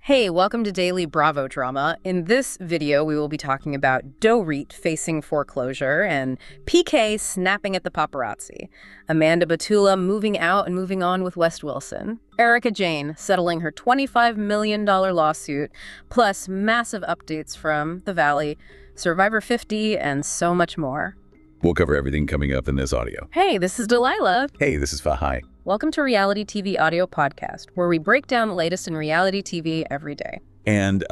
Hey, welcome to Daily Bravo Drama. In this video, we will be talking about Dorit facing foreclosure and PK snapping at the paparazzi, Amanda Batula moving out and moving on with West Wilson, Erica Jane settling her $25 million lawsuit, plus massive updates from the Valley, Survivor 50, and so much more. We'll cover everything coming up in this audio. Hey, this is Delilah. Hey, this is Fahai. Welcome to Reality TV Audio Podcast, where we break down the latest in reality TV every day. And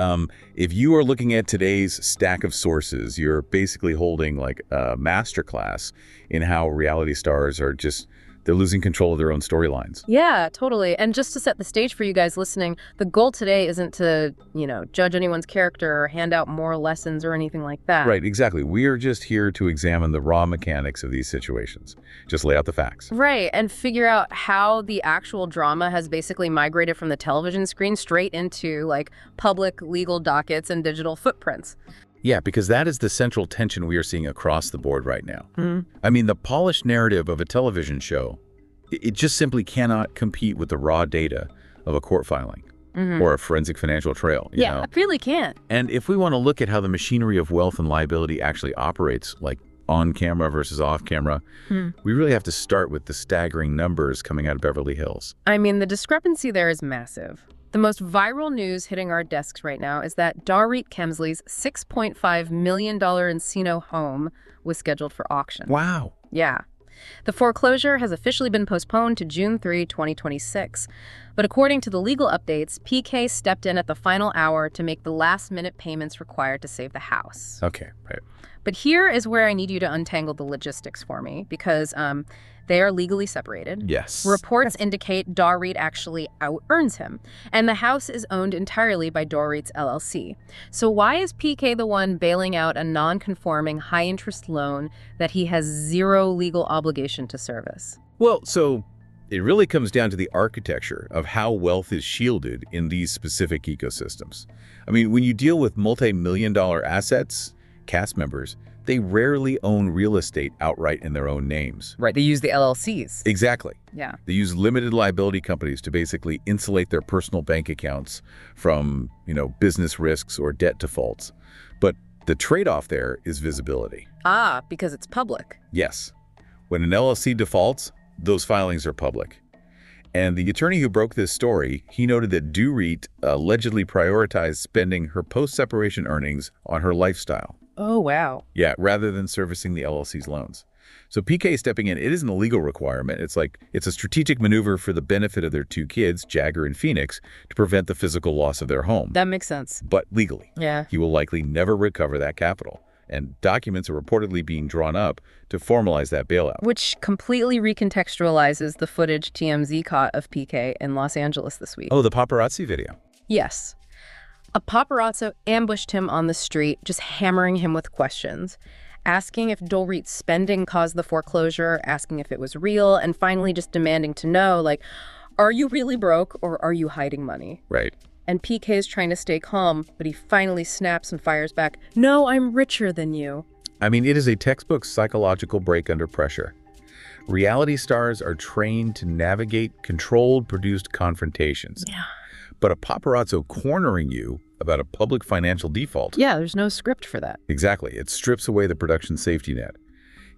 if you are looking at today's stack of sources, you're basically holding like a masterclass in how reality stars are they're losing control of their own storylines. Yeah, totally. And just to set the stage for you guys listening, the goal today isn't to, judge anyone's character or hand out moral lessons or anything like that. Right, exactly. We are just here to examine the raw mechanics of these situations. Just lay out the facts. Right, and figure out how the actual drama has basically migrated from the television screen straight into, public legal dockets and digital footprints. Yeah, because that is the central tension we are seeing across the board right now. Mm. I mean, the polished narrative of a television show, it just simply cannot compete with the raw data of a court filing or a forensic financial trail. You know? It really can't. And if we want to look at how the machinery of wealth and liability actually operates, like on camera versus off camera, we really have to start with the staggering numbers coming out of Beverly Hills. I mean, the discrepancy there is massive. The most viral news hitting our desks right now is that Dorit Kemsley's $6.5 million Encino home was scheduled for auction. Wow. Yeah. The foreclosure has officially been postponed to June 3, 2026. But according to the legal updates, PK stepped in at the final hour to make the last-minute payments required to save the house. Okay, right. But here is where I need you to untangle the logistics for me, because they are legally separated. Yes. Reports indicate Dorit actually out-earns him, and the house is owned entirely by Dorit's LLC. So why is PK the one bailing out a non-conforming high-interest loan that he has zero legal obligation to service? Well, so it really comes down to the architecture of how wealth is shielded in these specific ecosystems. I mean, when you deal with multi-million-dollar assets, cast members, they rarely own real estate outright in their own names. Right, they use the LLCs. Exactly. Yeah. They use limited liability companies to basically insulate their personal bank accounts from, business risks or debt defaults. But the trade-off there is visibility. Ah, because it's public. Yes. When an LLC defaults, those filings are public. And the attorney who broke this story, he noted that Dorit allegedly prioritized spending her post-separation earnings on her lifestyle. Oh, wow. Yeah, rather than servicing the LLC's loans. So PK stepping in, it isn't a legal requirement. It's a strategic maneuver for the benefit of their two kids, Jagger and Phoenix, to prevent the physical loss of their home. That makes sense. But legally. Yeah. He will likely never recover that capital. And documents are reportedly being drawn up to formalize that bailout. Which completely recontextualizes the footage TMZ caught of PK in Los Angeles this week. Oh, the paparazzi video. Yes. A paparazzo ambushed him on the street, just hammering him with questions, asking if Dorit's spending caused the foreclosure, asking if it was real, and finally just demanding to know, are you really broke or are you hiding money? Right. And PK is trying to stay calm, but he finally snaps and fires back, "No, I'm richer than you." I mean, it is a textbook psychological break under pressure. Reality stars are trained to navigate controlled, produced confrontations. Yeah. But a paparazzo cornering you about a public financial default. Yeah, there's no script for that. Exactly. It strips away the production safety net.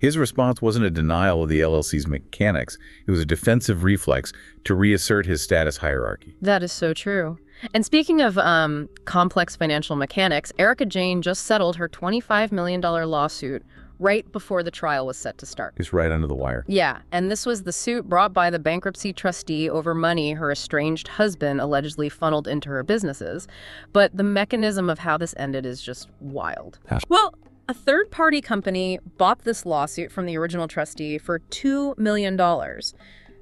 His response wasn't a denial of the LLC's mechanics. It was a defensive reflex to reassert his status hierarchy. That is so true. And speaking of complex financial mechanics, Erica Jane just settled her $25 million lawsuit right before the trial was set to start. It's right under the wire. Yeah, and this was the suit brought by the bankruptcy trustee over money her estranged husband allegedly funneled into her businesses. But the mechanism of how this ended is just wild. Well, a third-party company bought this lawsuit from the original trustee for $2 million.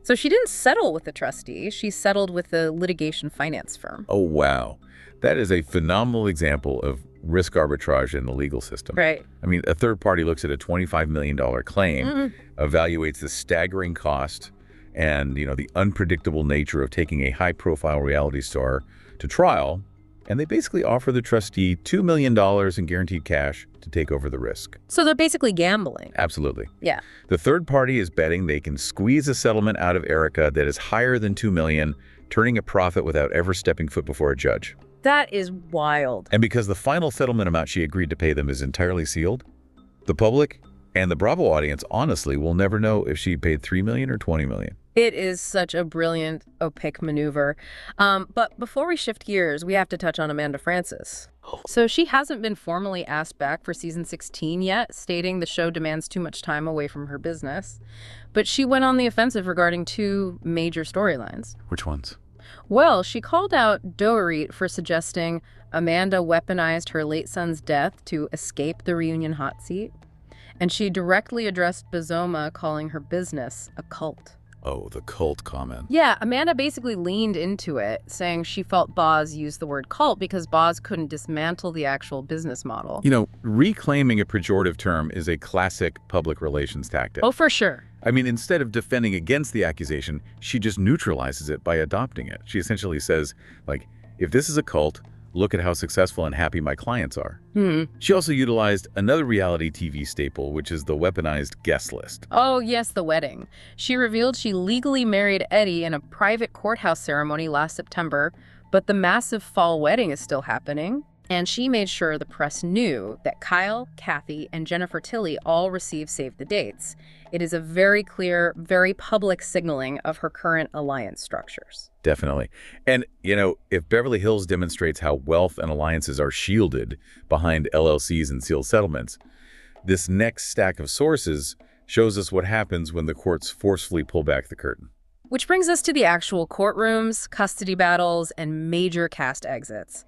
So she didn't settle with the trustee, she settled with the litigation finance firm. Oh, wow. That is a phenomenal example of risk arbitrage in the legal system. Right. I mean, a third party looks at a $25 million claim, evaluates the staggering cost and, the unpredictable nature of taking a high-profile reality star to trial, and they basically offer the trustee $2 million in guaranteed cash to take over the risk. So they're basically gambling. Absolutely. Yeah. The third party is betting they can squeeze a settlement out of Erica that is higher than $2 million, turning a profit without ever stepping foot before a judge. That is wild. And because the final settlement amount she agreed to pay them is entirely sealed, the public and the Bravo audience honestly will never know if she paid $3 million or $20 million. It is such a brilliant, opaque maneuver. But before we shift gears, we have to touch on Amanda Francis. So she hasn't been formally asked back for season 16 yet, stating the show demands too much time away from her business. But she went on the offensive regarding two major storylines. Which ones? Well, she called out Dorit for suggesting Amanda weaponized her late son's death to escape the reunion hot seat. And she directly addressed Bazoma, calling her business a cult. Oh, the cult comment. Yeah, Amanda basically leaned into it, saying she felt Boz used the word cult because Boz couldn't dismantle the actual business model. You know, reclaiming a pejorative term is a classic public relations tactic. Oh, for sure. I mean, instead of defending against the accusation, she just neutralizes it by adopting it. She essentially says, like, if this is a cult, look at how successful and happy my clients are. She also utilized another reality TV staple, which is the weaponized guest list. Oh, yes, the wedding. She revealed she legally married Eddie in a private courthouse ceremony last September, but the massive fall wedding is still happening. And she made sure the press knew that Kyle, Kathy, and Jennifer Tilly all received save the dates. It is a very clear, very public signaling of her current alliance structures. Definitely. And, you know, if Beverly Hills demonstrates how wealth and alliances are shielded behind LLCs and sealed settlements, this next stack of sources shows us what happens when the courts forcefully pull back the curtain. Which brings us to the actual courtrooms, custody battles, and major cast exits.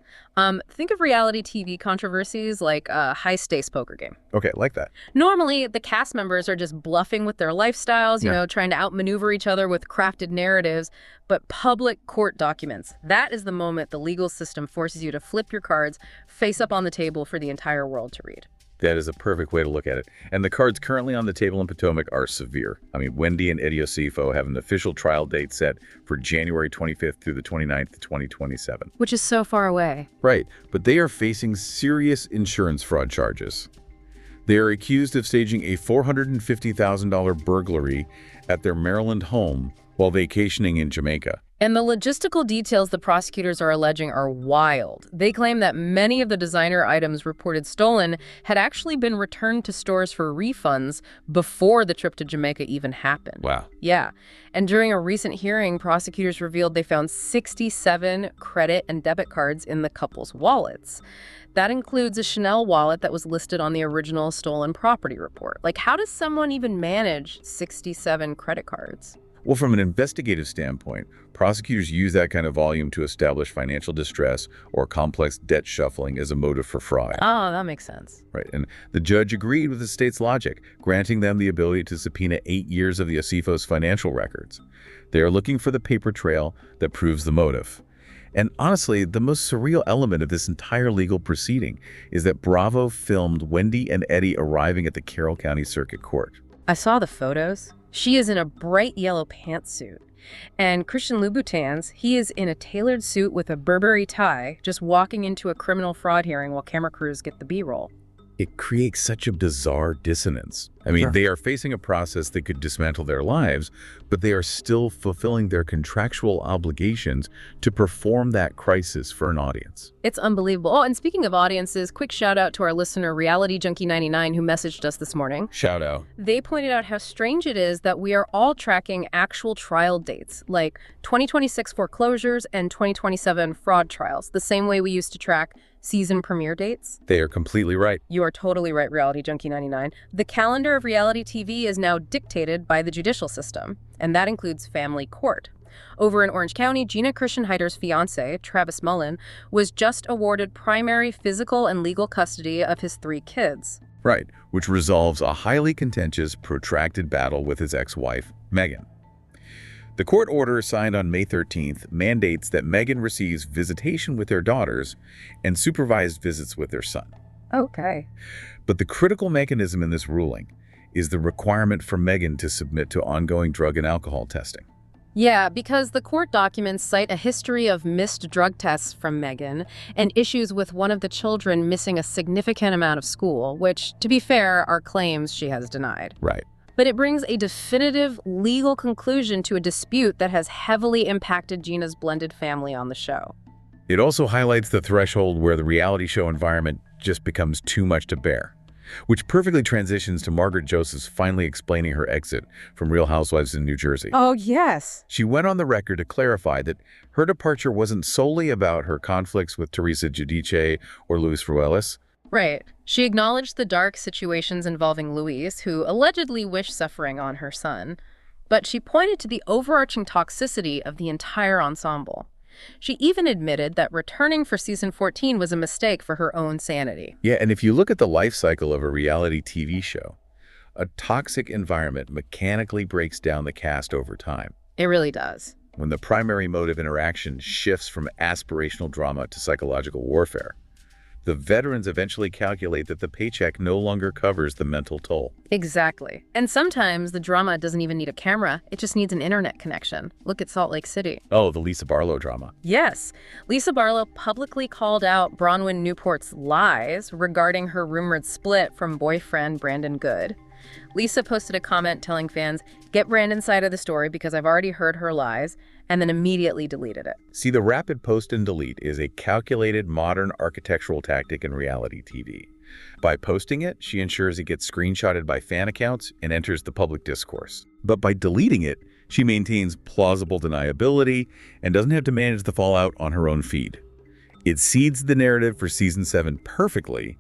Think of reality TV controversies like a high-stakes poker game. Okay, like that. Normally, the cast members are just bluffing with their lifestyles, you know, trying to outmaneuver each other with crafted narratives. But public court documents, that is the moment the legal system forces you to flip your cards face up on the table for the entire world to read. That is a perfect way to look at it. And the cards currently on the table in Potomac are severe. I mean, Wendy and Eddie Osifo have an official trial date set for January 25th through the 29th, 2027. Which is so far away. Right, but they are facing serious insurance fraud charges. They are accused of staging a $450,000 burglary at their Maryland home while vacationing in Jamaica. And the logistical details the prosecutors are alleging are wild. They claim that many of the designer items reported stolen had actually been returned to stores for refunds before the trip to Jamaica even happened. Wow. Yeah. And during a recent hearing, prosecutors revealed they found 67 credit and debit cards in the couple's wallets. That includes a Chanel wallet that was listed on the original stolen property report. Like, how does someone even manage 67 credit cards? Well, from an investigative standpoint, prosecutors use that kind of volume to establish financial distress or complex debt shuffling as a motive for fraud. Oh, that makes sense. Right, and the judge agreed with the state's logic, granting them the ability to subpoena 8 years of the Osifos' financial records. They are looking for the paper trail that proves the motive. And honestly, the most surreal element of this entire legal proceeding is that Bravo filmed Wendy and Eddie arriving at the Carroll County Circuit Court. I saw the photos. She is in a bright yellow pantsuit. And Christian Louboutins, he is in a tailored suit with a Burberry tie, just walking into a criminal fraud hearing while camera crews get the B-roll. It creates such a bizarre dissonance. I mean, they are facing a process that could dismantle their lives, but they are still fulfilling their contractual obligations to perform that crisis for an audience. It's unbelievable. Oh, and speaking of audiences, quick shout out to our listener, Reality Junkie 99, who messaged us this morning. Shout out. They pointed out how strange it is that we are all tracking actual trial dates, like 2026 foreclosures and 2027 fraud trials, the same way we used to track season premiere dates. They are completely right. You are totally right, Reality Junkie 99. The calendar of reality TV is now dictated by the judicial system, and that includes family court. Over in Orange County, Gina Kirschenheiter's fiancé, Travis Mullen, was just awarded primary physical and legal custody of his 3 kids. Right, which resolves a highly contentious, protracted battle with his ex-wife, Megan. The court order signed on May 13th mandates that Megan receives visitation with their daughters and supervised visits with their son. Okay. But the critical mechanism in this ruling is the requirement for Megan to submit to ongoing drug and alcohol testing. Yeah, because the court documents cite a history of missed drug tests from Megan and issues with one of the children missing a significant amount of school, which, to be fair, are claims she has denied. Right. But it brings a definitive legal conclusion to a dispute that has heavily impacted Gina's blended family on the show. It also highlights the threshold where the reality show environment just becomes too much to bear, which perfectly transitions to Margaret Joseph's finally explaining her exit from Real Housewives in New Jersey. Oh, yes. She went on the record to clarify that her departure wasn't solely about her conflicts with Teresa Giudice or Luis Ruelas. Right. She acknowledged the dark situations involving Luis, who allegedly wished suffering on her son, but she pointed to the overarching toxicity of the entire ensemble. She even admitted that returning for season 14 was a mistake for her own sanity. Yeah, and if you look at the life cycle of a reality TV show, a toxic environment mechanically breaks down the cast over time. It really does. When the primary mode of interaction shifts from aspirational drama to psychological warfare, the veterans eventually calculate that the paycheck no longer covers the mental toll. Exactly. And sometimes the drama doesn't even need a camera. It just needs an internet connection. Look at Salt Lake City. Oh, the Lisa Barlow drama. Yes. Lisa Barlow publicly called out Bronwyn Newport's lies regarding her rumored split from boyfriend Brandon Good. Lisa posted a comment telling fans, "Get Brandon's side of the story because I've already heard her lies," and then immediately deleted it. See, the rapid post and delete is a calculated modern architectural tactic in reality TV. By posting it, she ensures it gets screenshotted by fan accounts and enters the public discourse. But by deleting it, she maintains plausible deniability and doesn't have to manage the fallout on her own feed. It seeds the narrative for season 7 perfectly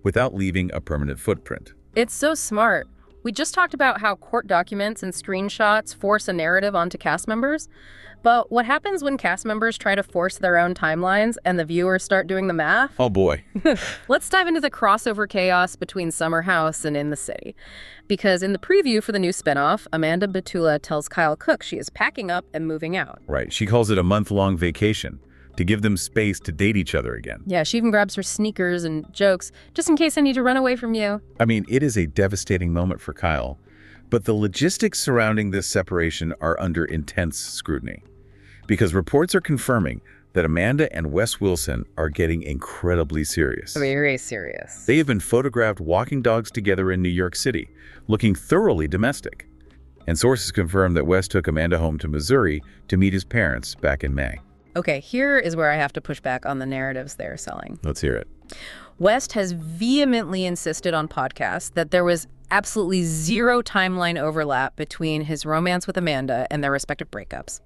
without leaving a permanent footprint. It's so smart. We just talked about how court documents and screenshots force a narrative onto cast members. But what happens when cast members try to force their own timelines and the viewers start doing the math? Oh boy. Let's dive into the crossover chaos between Summer House and In the City. Because in the preview for the new spinoff, Amanda Batula tells Kyle Cook she is packing up and moving out. Right. She calls it a month-long vacation to give them space to date each other again. Yeah, she even grabs her sneakers and jokes, "Just in case I need to run away from you." I mean, it is a devastating moment for Kyle, but the logistics surrounding this separation are under intense scrutiny. Because reports are confirming that Amanda and Wes Wilson are getting incredibly serious. Very serious. They have been photographed walking dogs together in New York City, looking thoroughly domestic. And sources confirm that Wes took Amanda home to Missouri to meet his parents back in May. Okay, here is where I have to push back on the narratives they're selling. Let's hear it. West has vehemently insisted on podcasts that there was absolutely zero timeline overlap between his romance with Amanda and their respective breakups.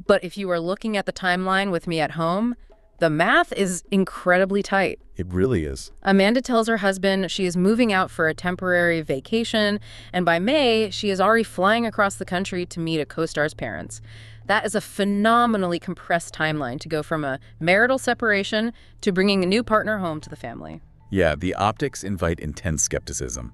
But if you are looking at the timeline with me at home, the math is incredibly tight. It really is. Amanda tells her husband she is moving out for a temporary vacation, and by May, she is already flying across the country to meet a co-star's parents. That is a phenomenally compressed timeline to go from a marital separation to bringing a new partner home to the family. Yeah, the optics invite intense skepticism.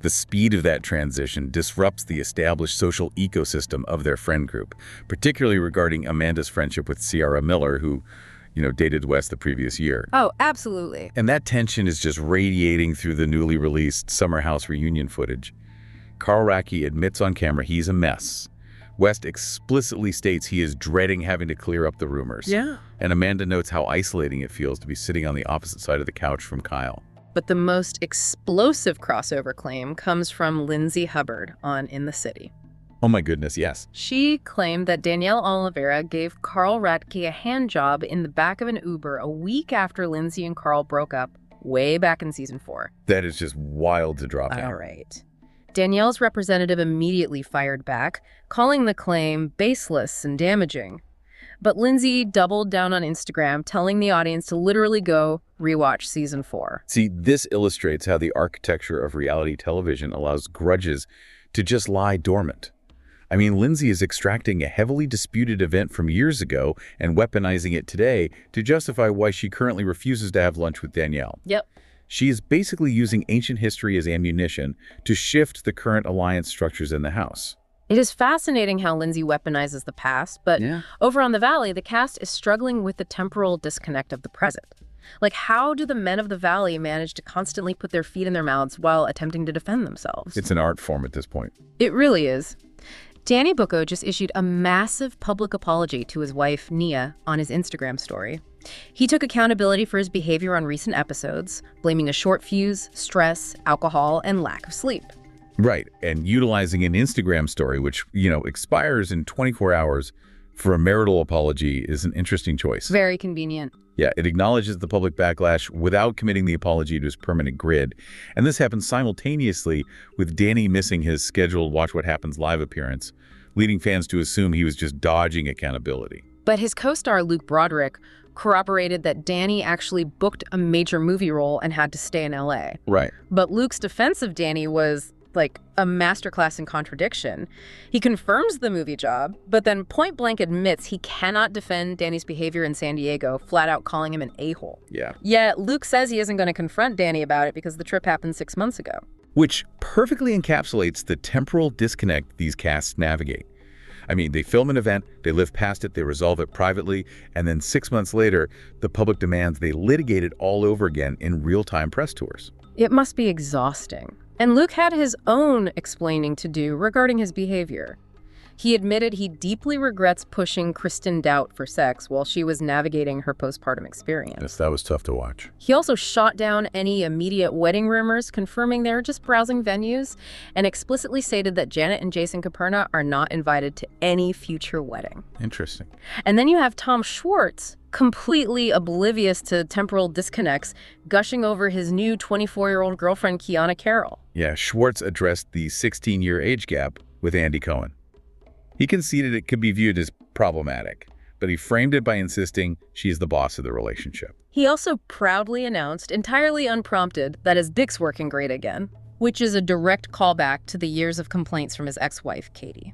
The speed of that transition disrupts the established social ecosystem of their friend group, particularly regarding Amanda's friendship with Ciara Miller, who, dated Wes the previous year. Oh, absolutely. And that tension is just radiating through the newly released Summer House reunion footage. Carl Racky admits on camera he's a mess. West explicitly states he is dreading having to clear up the rumors. Yeah. And Amanda notes how isolating it feels to be sitting on the opposite side of the couch from Kyle. But the most explosive crossover claim comes from Lindsay Hubbard on In the City. Oh my goodness, yes. She claimed that Danielle Oliveira gave Carl Radke a hand job in the back of an Uber a week after Lindsay and Carl broke up, way back in season 4. That is just wild to drop in. All right. Danielle's representative immediately fired back, calling the claim baseless and damaging. But Lindsay doubled down on Instagram, telling the audience to literally go rewatch season 4. See, this illustrates how the architecture of reality television allows grudges to just lie dormant. I mean, Lindsay is extracting a heavily disputed event from years ago and weaponizing it today to justify why she currently refuses to have lunch with Danielle. Yep. She is basically using ancient history as ammunition to shift the current alliance structures in the house. It is fascinating how Lindsay weaponizes the past, but over on the Valley, the cast is struggling with the temporal disconnect of the present. Like, how do the men of the Valley manage to constantly put their feet in their mouths while attempting to defend themselves? It's an art form at this point. It really is. Danny Bucco just issued a massive public apology to his wife, Nia, on his Instagram story. He took accountability for his behavior on recent episodes, blaming a short fuse, stress, alcohol, and lack of sleep. Right, and utilizing an Instagram story, which, expires in 24 hours for a marital apology is an interesting choice. Very convenient. Yeah, it acknowledges the public backlash without committing the apology to his permanent grid. And this happens simultaneously with Danny missing his scheduled Watch What Happens live appearance, leading fans to assume he was just dodging accountability. But his co-star Luke Broderick corroborated that Danny actually booked a major movie role and had to stay in LA. Right. But Luke's defense of Danny was like a masterclass in contradiction. He confirms the movie job, but then point blank admits he cannot defend Danny's behavior in San Diego, flat out calling him an a-hole. Yeah. Yet Luke says he isn't going to confront Danny about it because the trip happened 6 months ago. Which perfectly encapsulates the temporal disconnect these casts navigate. I mean, they film an event, they live past it, they resolve it privately, and then 6 months later, the public demands they litigate it all over again in real-time press tours. It must be exhausting. And Luke had his own explaining to do regarding his behavior. He admitted he deeply regrets pushing Kristen Doubt for sex while she was navigating her postpartum experience. Yes, that was tough to watch. He also shot down any immediate wedding rumors, confirming they were just browsing venues, and explicitly stated that Janet and Jason Caperna are not invited to any future wedding. Interesting. And then you have Tom Schwartz, completely oblivious to temporal disconnects, gushing over his new 24-year-old girlfriend, Kiana Carroll. Yeah, Schwartz addressed the 16-year age gap with Andy Cohen. He conceded it could be viewed as problematic, but he framed it by insisting she is the boss of the relationship. He also proudly announced, entirely unprompted, that his dick's working great again, which is a direct callback to the years of complaints from his ex-wife, Katie.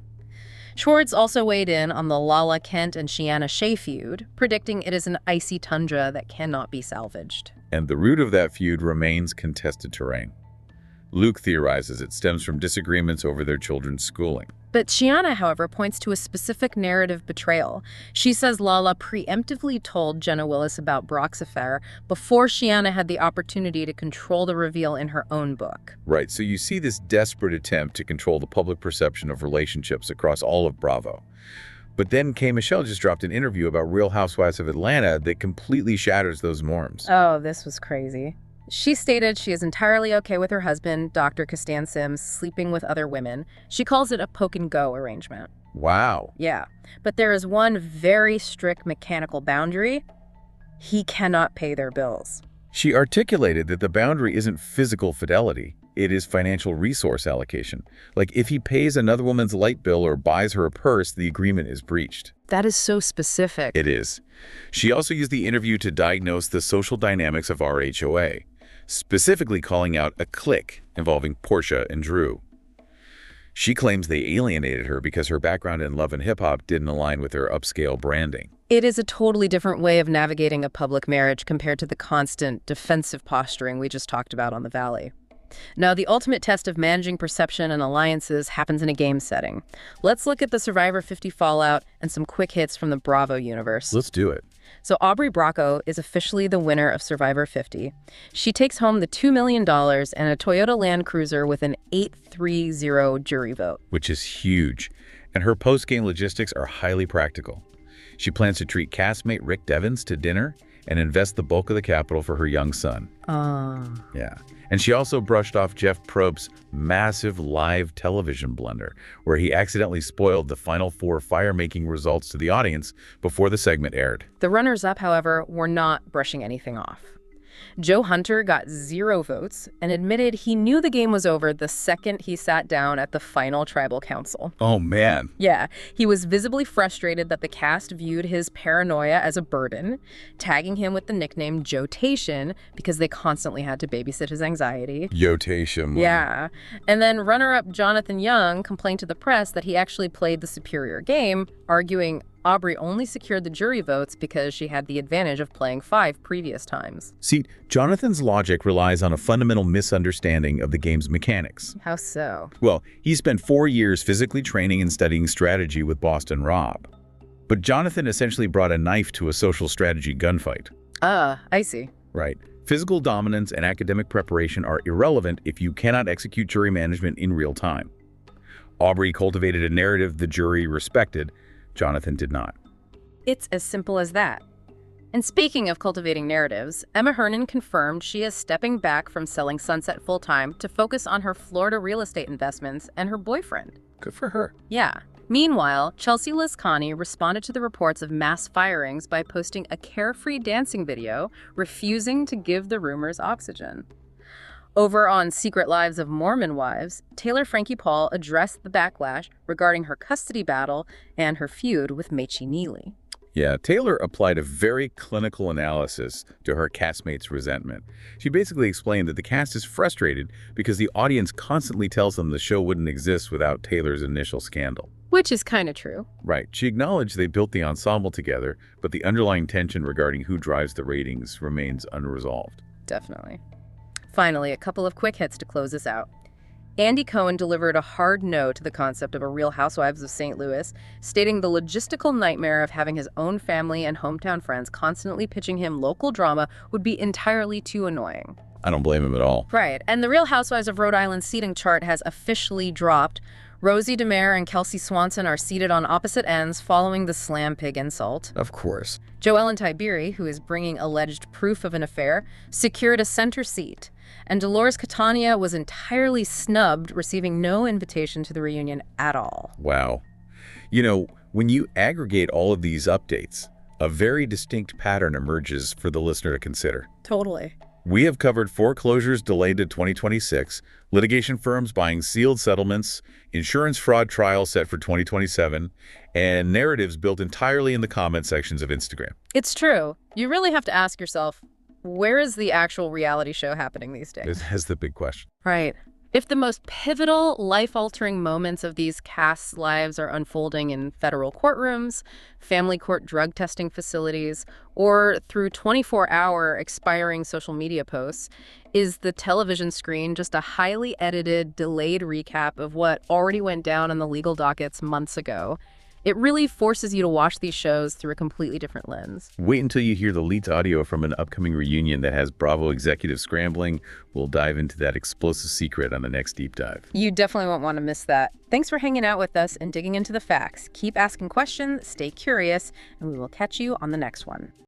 Schwartz also weighed in on the Lala Kent and Shiana Shea feud, predicting it is an icy tundra that cannot be salvaged. And the root of that feud remains contested terrain. Luke theorizes it stems from disagreements over their children's schooling. But Shiana, however, points to a specific narrative betrayal. She says Lala preemptively told Jenna Willis about Brock's affair before Shiana had the opportunity to control the reveal in her own book. Right, so you see this desperate attempt to control the public perception of relationships across all of Bravo. But then K. Michelle just dropped an interview about Real Housewives of Atlanta that completely shatters those norms. Oh, this was crazy. She stated she is entirely okay with her husband, Dr. Castan Sims, sleeping with other women. She calls it a poke-and-go arrangement. Wow. Yeah, but there is one very strict mechanical boundary. He cannot pay their bills. She articulated that the boundary isn't physical fidelity. It is financial resource allocation. Like, if he pays another woman's light bill or buys her a purse, the agreement is breached. That is so specific. It is. She also used the interview to diagnose the social dynamics of RHOA, specifically calling out a clique involving Portia and Drew. She claims they alienated her because her background in love and hip-hop didn't align with her upscale branding. It is a totally different way of navigating a public marriage compared to the constant defensive posturing we just talked about on The Valley. Now, the ultimate test of managing perception and alliances happens in a game setting. Let's look at the Survivor 50 fallout and some quick hits from the Bravo universe. Let's do it. So Aubrey Bracco is officially the winner of Survivor 50. She takes home the $2 million and a Toyota Land Cruiser with an 8-3-0 jury vote. Which is huge. And her post-game logistics are highly practical. She plans to treat castmate Rick Devens to dinner and invest the bulk of the capital for her young son. Yeah. And she also brushed off Jeff Probst's massive live television blunder, where he accidentally spoiled the final 4 fire-making results to the audience before the segment aired. The runners-up, however, were not brushing anything off. Joe Hunter got 0 votes and admitted he knew the game was over the second he sat down at the final tribal council. Oh, man. Yeah, he was visibly frustrated that the cast viewed his paranoia as a burden, tagging him with the nickname Jotation because they constantly had to babysit his anxiety. Yotation. Yeah. And then runner-up Jonathan Young complained to the press that he actually played the superior game, arguing Aubrey only secured the jury votes because she had the advantage of playing 5 previous times. See, Jonathan's logic relies on a fundamental misunderstanding of the game's mechanics. How so? Well, he spent 4 years physically training and studying strategy with Boston Rob. But Jonathan essentially brought a knife to a social strategy gunfight. I see. Right. Physical dominance and academic preparation are irrelevant if you cannot execute jury management in real time. Aubrey cultivated a narrative the jury respected. Jonathan did not. It's as simple as that. And speaking of cultivating narratives, Emma Hernan confirmed she is stepping back from selling Sunset full-time to focus on her Florida real estate investments and her boyfriend. Good for her. Yeah. Meanwhile, Chelsea Lascani responded to the reports of mass firings by posting a carefree dancing video, refusing to give the rumors oxygen. Over on Secret Lives of Mormon Wives, Taylor Frankie Paul addressed the backlash regarding her custody battle and her feud with Mechi Neely. Yeah, Taylor applied a very clinical analysis to her castmates' resentment. She basically explained that the cast is frustrated because the audience constantly tells them the show wouldn't exist without Taylor's initial scandal. Which is kind of true. Right. She acknowledged they built the ensemble together, but the underlying tension regarding who drives the ratings remains unresolved. Definitely. Finally, a couple of quick hits to close us out. Andy Cohen delivered a hard no to the concept of a Real Housewives of St. Louis, stating the logistical nightmare of having his own family and hometown friends constantly pitching him local drama would be entirely too annoying. I don't blame him at all. Right, and the Real Housewives of Rhode Island seating chart has officially dropped. Rosie DeMare and Kelsey Swanson are seated on opposite ends following the slam pig insult. Of course. Joellen Tiberi, who is bringing alleged proof of an affair, secured a center seat. And Dolores Catania was entirely snubbed, receiving no invitation to the reunion at all. Wow. You know, when you aggregate all of these updates, a very distinct pattern emerges for the listener to consider. Totally. We have covered foreclosures delayed to 2026, litigation firms buying sealed settlements, insurance fraud trials set for 2027, and narratives built entirely in the comment sections of Instagram. It's true. You really have to ask yourself, where is the actual reality show happening these days? That's the big question. Right. If the most pivotal, life-altering moments of these casts' lives are unfolding in federal courtrooms, family court drug testing facilities, or through 24-hour expiring social media posts, is the television screen just a highly edited, delayed recap of what already went down on the legal dockets months ago? It really forces you to watch these shows through a completely different lens. Wait until you hear the leaked audio from an upcoming reunion that has Bravo executives scrambling. We'll dive into that explosive secret on the next deep dive. You definitely won't want to miss that. Thanks for hanging out with us and digging into the facts. Keep asking questions, stay curious, and we will catch you on the next one.